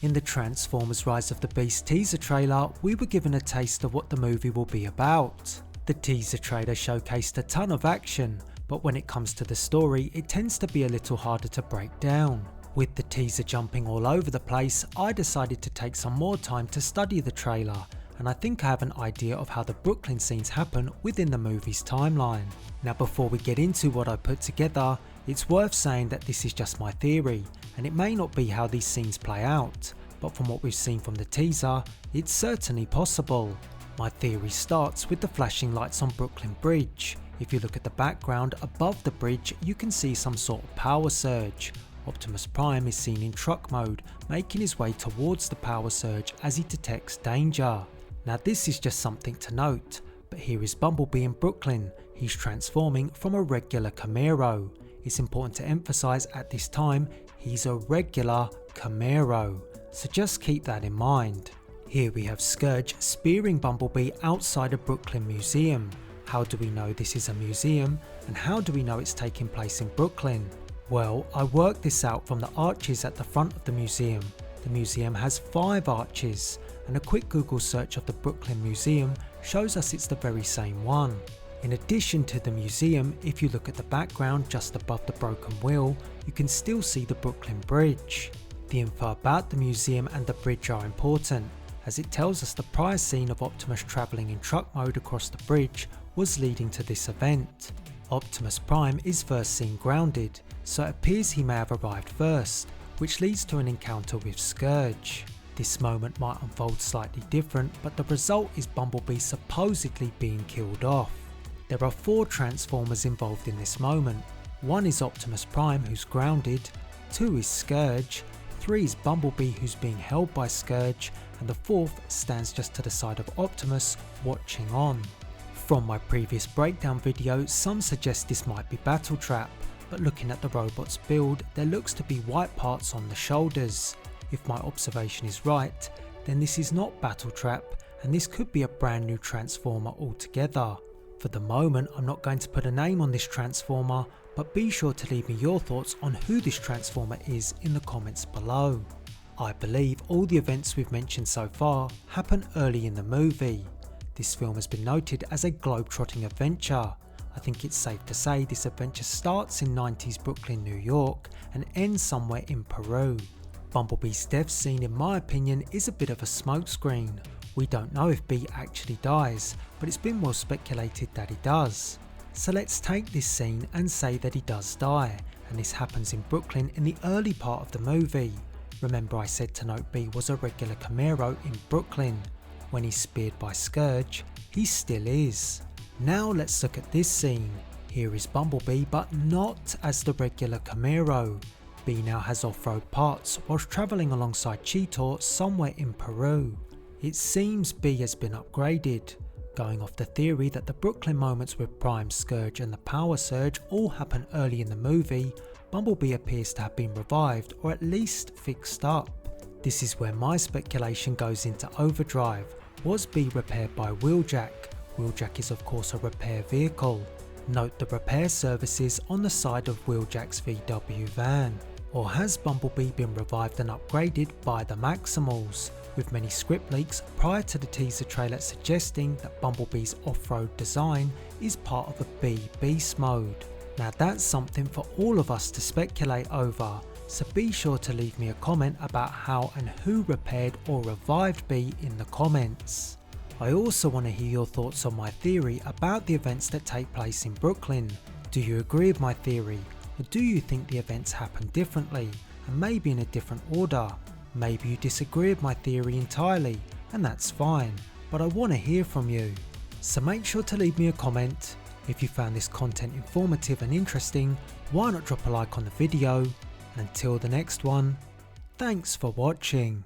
In the Transformers Rise of the Beast teaser trailer, we were given a taste of what the movie will be about. The teaser trailer showcased a ton of action, but when it comes to the story, it tends to be a little harder to break down. With the teaser jumping all over the place, I decided to take some more time to study the trailer, and I think I have an idea of how the Brooklyn scenes happen within the movie's timeline. Now before we get into what I put together, it's worth saying that this is just my theory, and it may not be how these scenes play out, but from what we've seen from the teaser, it's certainly possible. My theory starts with the flashing lights on Brooklyn Bridge. If you look at the background above the bridge, you can see some sort of power surge. Optimus Prime is seen in truck mode, making his way towards the power surge as he detects danger. Now this is just something to note, but here is Bumblebee in Brooklyn. He's transforming from a regular Camaro. It's important to emphasize at this time, he's a regular Camaro, so just keep that in mind. Here we have Scouge spearing Bumblebee outside a Brooklyn museum. How do we know this is a museum, and how do we know it's taking place in Brooklyn? Well, I worked this out from the arches at the front of the museum. The museum has 5 arches, and a quick Google search of the Brooklyn Museum shows us it's the very same one. In addition to the museum, if you look at the background just above the broken wheel, you can still see the Brooklyn Bridge. The info about the museum and the bridge are important, as it tells us the prior scene of Optimus travelling in truck mode across the bridge was leading to this event. Optimus Prime is first seen grounded, so it appears he may have arrived first, which leads to an encounter with Scouge. This moment might unfold slightly different, but the result is Bumblebee supposedly being killed off. There are 4 Transformers involved in this moment. 1 is Optimus Prime, who's grounded, 2 is Scouge, 3 is Bumblebee, who's being held by Scouge, and the 4th stands just to the side of Optimus, watching on. From my previous breakdown video, some suggest this might be Battletrap, but looking at the robot's build, there looks to be white parts on the shoulders. If my observation is right, then this is not Battletrap, and this could be a brand new Transformer altogether. For the moment, I'm not going to put a name on this Transformer, but be sure to leave me your thoughts on who this Transformer is in the comments below. I believe all the events we've mentioned so far happen early in the movie. This film has been noted as a globe-trotting adventure. I think it's safe to say this adventure starts in 90s Brooklyn, New York and ends somewhere in Peru. Bumblebee's death scene, in my opinion, is a bit of a smokescreen. We don't know if B actually dies, but it's been well speculated that he does. So let's take this scene and say that he does die, and this happens in Brooklyn in the early part of the movie. Remember I said to note B was a regular Camaro in Brooklyn. When he's speared by Scouge, he still is. Now let's look at this scene. Here is Bumblebee, but not as the regular Camaro. B now has off-road parts whilst travelling alongside Cheetor somewhere in Peru. It seems B has been upgraded. Going off the theory that the Brooklyn moments with Prime, Scouge and the power surge all happen early in the movie, Bumblebee appears to have been revived or at least fixed up. This is where my speculation goes into overdrive. Was B repaired by Wheeljack? Wheeljack is of course a repair vehicle. Note the repair services on the side of Wheeljack's VW van. Or has Bumblebee been revived and upgraded by the Maximals, with many script leaks prior to the teaser trailer suggesting that Bumblebee's off-road design is part of a B beast mode. Now that's something for all of us to speculate over, so be sure to leave me a comment about how and who repaired or revived B in the comments. I also want to hear your thoughts on my theory about the events that take place in Brooklyn. Do you agree with my theory? Or do you think the events happen differently, and maybe in a different order? Maybe you disagree with my theory entirely, and that's fine, but I want to hear from you. So make sure to leave me a comment. If you found this content informative and interesting, why not drop a like on the video, and until the next one, thanks for watching.